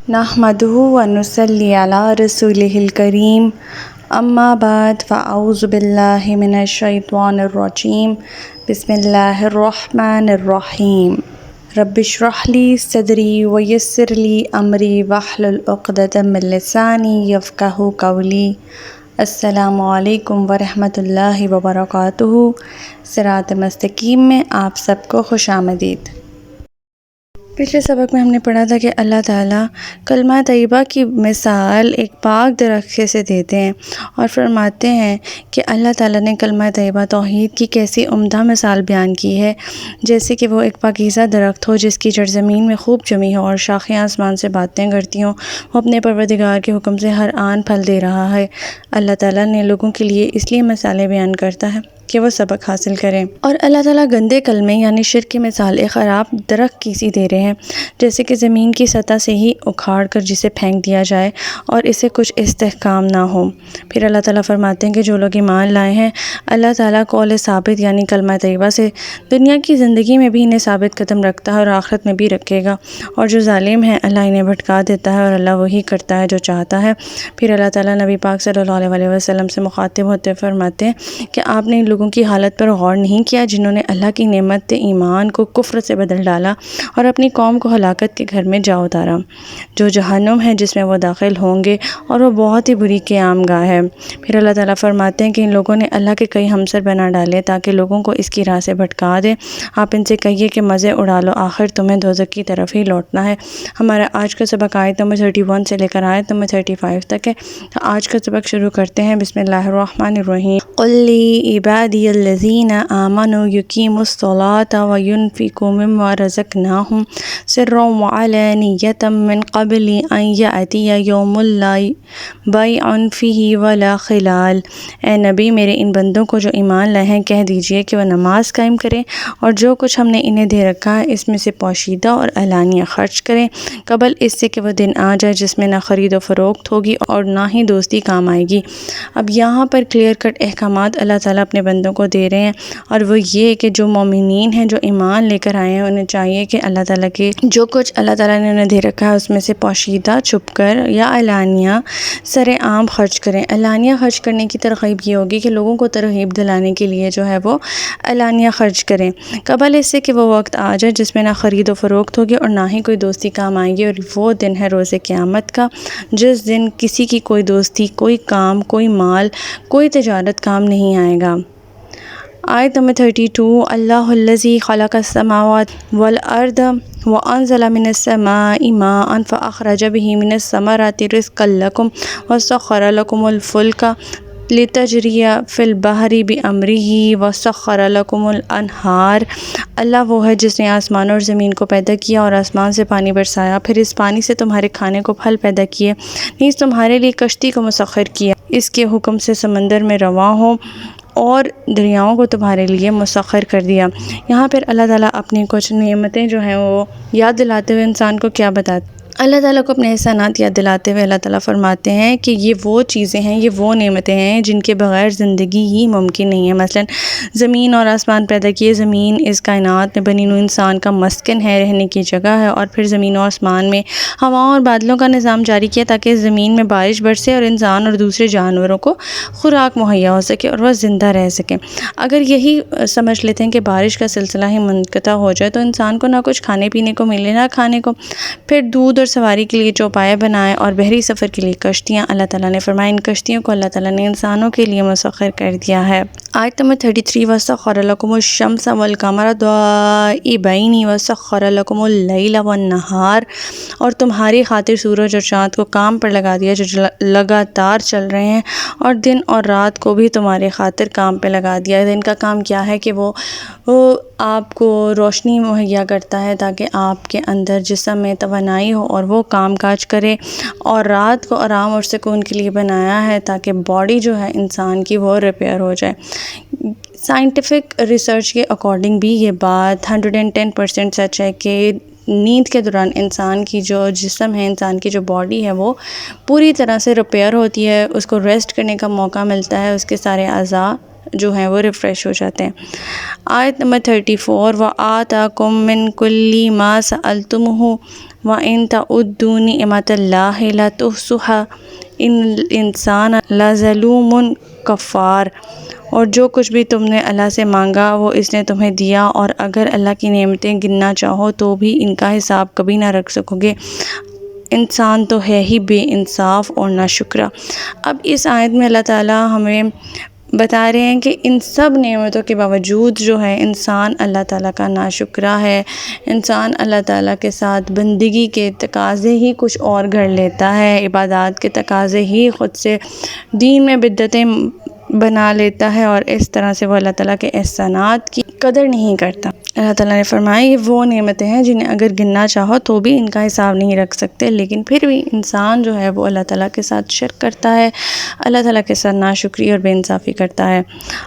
نحمدہ ونصلی علی رسولہ الکریم اما بعد فاعوذ باللہ من الشیطان الرجیم بسم اللہ الرحمن الرحیم رب اشرح لی صدری ویسر لی امری واحلل عقدۃ من لسانی یفقہوا قولی۔ السلام علیکم ورحمۃ اللہ وبرکاتہ۔ صراط مستقیم میں آپ سب کو خوش آمدید۔ پچھلے سبق میں ہم نے پڑھا تھا کہ اللہ تعالیٰ کلمہ طیبہ کی مثال ایک پاک درخت سے دیتے ہیں اور فرماتے ہیں کہ اللہ تعالیٰ نے کلمہ طیبہ توحید کی کیسی عمدہ مثال بیان کی ہے، جیسے کہ وہ ایک پاکیزہ درخت ہو جس کی جڑ زمین میں خوب جمی ہو اور شاخیں آسمان سے باتیں کرتی ہوں۔ وہ اپنے پروردگار کے حکم سے ہر آن پھل دے رہا ہے۔ اللہ تعالیٰ نے لوگوں کے لیے اس لیے مثالیں بیان کرتا ہے کہ وہ سبق حاصل کریں، اور اللہ تعالیٰ گندے کلمے یعنی شرک کی مثال ایک خراب درخت کی سی دے رہے ہیں، جیسے کہ زمین کی سطح سے ہی اکھاڑ کر جسے پھینک دیا جائے اور اسے کچھ استحکام نہ ہو۔ پھر اللہ تعالیٰ فرماتے ہیں کہ جو لوگ ایمان لائے ہیں اللہ تعالیٰ قول ثابت یعنی کلمہ طیبہ سے دنیا کی زندگی میں بھی انہیں ثابت قدم رکھتا ہے اور آخرت میں بھی رکھے گا، اور جو ظالم ہیں اللہ انہیں بھٹکا دیتا ہے اور اللہ وہی کرتا ہے جو چاہتا ہے۔ پھر اللہ تعالیٰ نبی پاک صلی اللہ علیہ وسلم سے مخاطب ہوتے فرماتے ہیں کہ آپ نے لوگوں کی حالت پر غور نہیں کیا جنہوں نے اللہ کی نعمت ایمان کو کفر سے بدل ڈالا اور اپنی قوم کو ہلاکت کے گھر میں جا اتارا، جو جہنم ہے جس میں وہ داخل ہوں گے اور وہ بہت ہی بری قیام گاہ ہے۔ پھر اللہ تعالیٰ فرماتے ہیں کہ ان لوگوں نے اللہ کے کئی ہمسر بنا ڈالے تاکہ لوگوں کو اس کی راہ سے بھٹکا دے۔ آپ ان سے کہیے کہ مزے اڑا لو، آخر تمہیں دوزخ کی طرف ہی لوٹنا ہے۔ ہمارا آج کا سبق آیت نمبر 31 سے لے کر آیت نمبر 35 تک ہے۔ تو آج کا سبق شروع کرتے ہیں۔ بسم اللہ الرحمن الرحیم۔ قل لی عبادی الذین آمنوا یقیموا الصلاۃ وینفقوا مما رزقناہم سرا وعلانیۃ من قبل ان یأتی یوم لا بیع فیہ ولا خلال۔ اے نبی میرے ان بندوں کو جو ایمان لائے ہیں کہہ دیجئے کہ وہ نماز قائم کریں اور جو کچھ ہم نے انہیں دے رکھا ہے اس میں سے پوشیدہ اور علانیہ خرچ کریں قبل اس سے کہ وہ دن آ جائے جس میں نہ خرید و فروخت ہوگی اور نہ ہی دوستی کام آئے گی۔ اب یہاں پر کلیئر کٹ احکامات اللہ تعالیٰ اپنے بندوں کو دے رہے ہیں، اور وہ یہ کہ جو مومنین ہیں جو ایمان لے کر آئے ہیں انہیں چاہیے کہ اللہ تعالیٰ کے جو کچھ اللہ تعالیٰ نے انہیں دے رکھا ہے اس میں سے پوشیدہ چھپ کر یا علانیہ سر عام خرچ کریں۔ علانیہ خرچ کرنے کی ترغیب یہ ہوگی کہ لوگوں کو ترغیب دلانے کے لیے جو ہے وہ علانیہ خرچ کریں قبل اس سے کہ وہ وقت آ جائے جس میں نہ خرید و فروخت ہوگی اور نہ ہی کوئی دوستی کام آئے گی، اور وہ دن ہے روز قیامت کا جس دن کسی کی کوئی دوستی، کوئی کام، کوئی مال، کوئی تجارت کام نہیں آئے گا۔ آیت نمبر 32۔ اللہ الذی خلق السماوات والارض وانزل من السماء ماء فاخرج به من الثمرات رزقا لکم وسخر لکم الفلک لتجری فی البحر بامرہ وسخر لکم الانہار۔ اللہ وہ ہے جس نے آسمان اور زمین کو پیدا کیا اور آسمان سے پانی برسایا، پھر اس پانی سے تمہارے کھانے کو پھل پیدا کیے، نیز تمہارے لیے کشتی کو مسخر کیا، اس کے حکم سے سمندر میں رواں ہو اور دریاؤں کو تمہارے لیے مسخر کر دیا۔ یہاں پر اللہ تعالیٰ اپنی کچھ نعمتیں جو ہیں وہ یاد دلاتے ہوئے انسان کو کیا بتاتے ہیں؟ اللہ تعالیٰ کو اپنے احسانات یاد دلاتے ہوئے اللہ تعالیٰ فرماتے ہیں کہ یہ وہ چیزیں ہیں، یہ وہ نعمتیں ہیں جن کے بغیر زندگی ہی ممکن نہیں ہے۔ مثلا زمین اور آسمان پیدا کیے، زمین اس کائنات میں بنی نوع انسان کا مسکن ہے، رہنے کی جگہ ہے، اور پھر زمین و آسمان میں ہواؤں اور بادلوں کا نظام جاری کیا تاکہ زمین میں بارش برسے اور انسان اور دوسرے جانوروں کو خوراک مہیا ہو سکے اور وہ زندہ رہ سکیں۔ اگر یہی سمجھ لیتے ہیں کہ بارش کا سلسلہ ہی منقطع ہو جائے تو انسان کو نہ کچھ کھانے پینے کو ملے نہ کھانے کو، پھر دودھ اور سواری کے لیے چوپائے بنائے اور بحری سفر کے لیے کشتیاں، اللہ تعالیٰ نے فرمایا ان کشتیوں کو اللہ تعالیٰ نے انسانوں کے لیے مسخر کر دیا ہے۔ آیت نمبر 33۔ وَسَخَّرَ لَكُمُ الشَّمْسَ وَالْقَمَرَ دَائِبَيْنِ وَسَخَّرَ لَكُمُ اللَّيْلَ وَالنَّهَارَ، اور تمہاری خاطر سورج اور چاند کو کام پر لگا دیا جو لگاتار چل رہے ہیں، اور دن اور رات کو بھی تمہارے خاطر کام پہ لگا دیا۔ دن کا کام کیا ہے کہ وہ آپ کو روشنی مہیا کرتا ہے تاکہ آپ کے اندر جسم میں توانائی ہو اور وہ کام کاج کرے، اور رات کو آرام اور سکون کے لیے بنایا ہے تاکہ باڈی جو ہے انسان کی وہ ریپیئر ہو جائے۔ سائنٹیفک ریسرچ کے اکارڈنگ بھی یہ بات 110% سچ ہے کہ نیند کے دوران انسان کی جو جسم ہے، انسان کی جو باڈی ہے وہ پوری طرح سے ریپیئر ہوتی ہے، اس کو ریسٹ کرنے کا موقع ملتا ہے، اس کے سارے اعضاء جو ہیں وہ ریفریش ہو جاتے ہیں۔ آیت نمبر 34۔ وَآتَاكُم مِّن كُلِّ مَا سَأَلْتُمُوهُ وَإِن تَعُدُّوا نِعْمَةَ اللَّهِ لَا تُحْصُوهَا إِنَّ الْإِنسَانَ لَظَلُومٌ کفار۔ اور جو کچھ بھی تم نے اللہ سے مانگا وہ اس نے تمہیں دیا، اور اگر اللہ کی نعمتیں گننا چاہو تو بھی ان کا حساب کبھی نہ رکھ سکو گے۔ انسان تو ہے ہی بے انصاف اور ناشکرا۔ اب اس آیت میں اللہ تعالیٰ ہمیں بتا رہے ہیں کہ ان سب نعمتوں کے باوجود جو ہے انسان اللہ تعالیٰ کا ناشکرا ہے، انسان اللہ تعالیٰ کے ساتھ بندگی کے تقاضے ہی کچھ اور گھڑ لیتا ہے، عبادات کے تقاضے ہی خود سے دین میں بدعتیں بنا لیتا ہے، اور اس طرح سے وہ اللہ تعالیٰ کے احسانات کی قدر نہیں کرتا۔ اللہ تعالیٰ نے فرمایا یہ وہ نعمتیں ہیں جنہیں اگر گننا چاہو تو بھی ان کا حساب نہیں رکھ سکتے، لیکن پھر بھی انسان جو ہے وہ اللہ تعالیٰ کے ساتھ شرک کرتا ہے، اللہ تعالیٰ کے ساتھ ناشکری اور بے انصافی کرتا ہے۔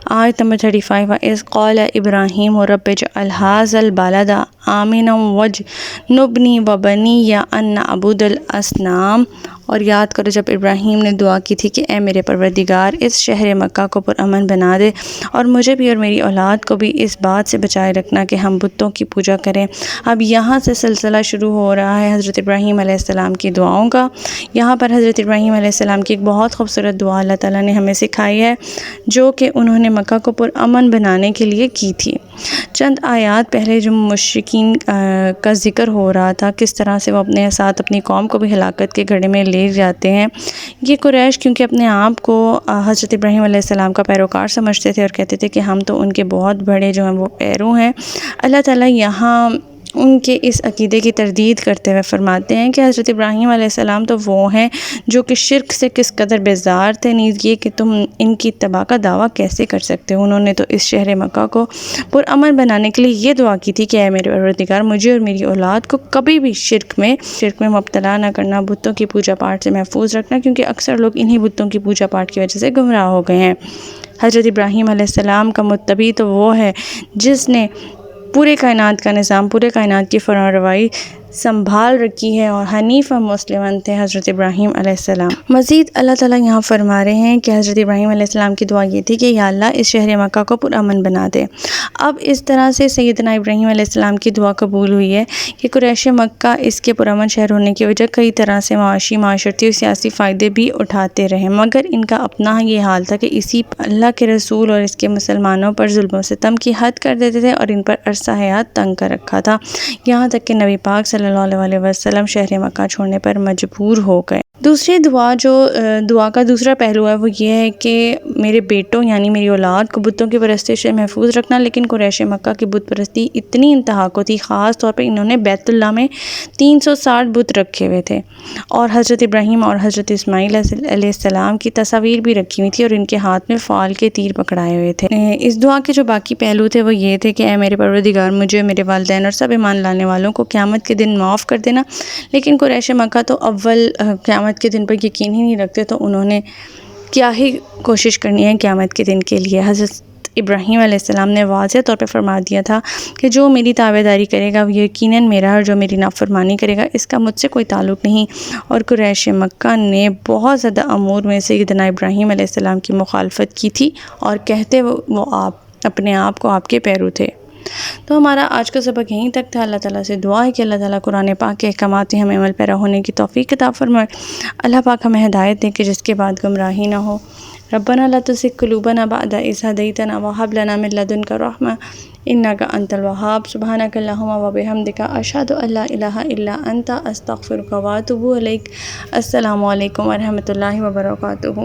آیت نمبر 35 وَإِذْ قَالَ إِبْرَاهِيمُ رَبِّ اجْعَلْ هَٰذَا الْبَلَدَ آمِنًا وَاجْنُبْنِي وَبَنِيَّ أَن نَّعْبُدَ الْأَصْنَامَ۔ اور یاد کرو جب ابراہیم نے دعا کی تھی کہ اے میرے پروردگار اس شہر مکہ کو پرامن بنا دے، اور مجھے بھی اور میری اولاد کو بھی اس بات سے بچائے رکھنا کہ ہم بتوں کی پوجا کریں۔ اب یہاں سے سلسلہ شروع ہو رہا ہے حضرت ابراہیم علیہ السلام کی دعاؤں کا۔ یہاں پر حضرت ابراہیم علیہ السلام کی ایک بہت خوبصورت دعا اللہ تعالیٰ نے ہمیں سکھائی ہے، جو کہ انہوں نے مکہ کو پرامن بنانے کے لیے کی تھی۔ چند آیات پہلے جو مشرکین کا ذکر ہو رہا تھا، کس طرح سے وہ اپنے ساتھ اپنی قوم کو بھی ہلاکت کے گڑھے میں لے جاتے ہیں۔ یہ قریش کیونکہ اپنے آپ کو حضرت ابراہیم علیہ السلام کا پیروکار سمجھتے تھے اور کہتے تھے کہ ہم تو ان کے بہت بڑے جو ہیں وہ پیرو ہیں، اللہ تعالیٰ یہاں ان کے اس عقیدے کی تردید کرتے ہوئے فرماتے ہیں کہ حضرت ابراہیم علیہ السلام تو وہ ہیں جو کہ شرک سے کس قدر بیزار تھے، نیز یہ کہ تم ان کی اتباع کا دعویٰ کیسے کر سکتے ہو۔ انہوں نے تو اس شہر مکہ کو پرامن بنانے کے لیے یہ دعا کی تھی کہ اے میرے پروردگار مجھے اور میری اولاد کو کبھی بھی شرک میں مبتلا نہ کرنا، بتوں کی پوجا پاٹ سے محفوظ رکھنا، کیونکہ اکثر لوگ انہی بتوں کی پوجا پاٹ کی وجہ سے گمراہ ہو گئے ہیں۔ حضرت ابراہیم علیہ السلام کا متبی تو وہ ہے جس نے پورے کائنات کا نظام، پورے کائنات کی فرمانروائی سنبھال رکھی ہے، اور حنیف مسلمان تھے حضرت ابراہیم علیہ السلام۔ مزید اللہ تعالیٰ یہاں فرما رہے ہیں کہ حضرت ابراہیم علیہ السلام کی دعا یہ تھی کہ یا اللہ اس شہر مکہ کو پرامن بنا دے۔ اب اس طرح سے سیدنا ابراہیم علیہ السلام کی دعا قبول ہوئی ہے کہ قریش مکہ اس کے پرامن شہر ہونے کی وجہ کئی طرح سے معاشی، معاشرتی اور سیاسی فائدے بھی اٹھاتے رہے، مگر ان کا اپنا یہ حال تھا کہ اسی اللہ کے رسول اور اس کے مسلمانوں پر ظلم و ستم کی حد کر دیتے تھے، اور ان پر عرصہ حیات تنگ کر رکھا تھا، یہاں تک کہ نبی پاک صلی اللہ علیہ وسلم شہر مکہ چھوڑنے پر مجبور ہو گئے۔ دوسری دعا کا دوسرا پہلو ہے وہ یہ ہے کہ میرے بیٹوں یعنی میری اولاد کو بتوں کی پرستش سے محفوظ رکھنا، لیکن قریش مکہ کی بت پرستی اتنی انتہا کو تھی، خاص طور پہ انہوں نے بیت اللہ میں 360 بت رکھے ہوئے تھے، اور حضرت ابراہیم اور حضرت اسماعیل علیہ السلام کی تصاویر بھی رکھی ہوئی تھی، اور ان کے ہاتھ میں فال کے تیر پکڑائے ہوئے تھے۔ اس دعا کے جو باقی پہلو تھے وہ یہ تھے کہ اے میرے پروردگار مجھے، میرے والدین اور سب ایمان لانے والوں کو قیامت کے دن معاف کر دینا، لیکن قریش مکہ تو اول قیامت کے دن پر یقین ہی نہیں رکھتے، تو انہوں نے کیا ہی کوشش کرنی ہے قیامت کے دن کے لیے۔ حضرت ابراہیم علیہ السلام نے واضح طور پہ فرما دیا تھا کہ جو میری تابعداری کرے گا وہ یقیناً میرا، اور جو میری نافرمانی کرے گا اس کا مجھ سے کوئی تعلق نہیں۔ اور قریش مکہ نے بہت زیادہ امور میں سیدنا ابراہیم علیہ السلام کی مخالفت کی تھی، اور کہتے وہ اپنے آپ کو آپ کے پیرو تھے۔ تو ہمارا آج کا سبق یہیں تک تھا۔ اللہ تعالیٰ سے دعا ہے کہ اللہ تعالیٰ قرآن پاک کے احکامات ہمیں عمل پیرا ہونے کی توفیق عطا فرمائے۔ اللہ پاک ہمیں ہدایت دے کہ جس کے بعد گمراہی نہ ہو۔ ربنا لا تزغ قلوبنا بعد إذ هديتنا وهب لنا من لدنك رحمة إنك أنت الوهاب سبحانك اللهم وبحمدك أشهد أن لا إله إلا أنت أستغفرك وأتوب إليك۔ السلام علیکم ورحمۃ اللہ وبرکاتہ۔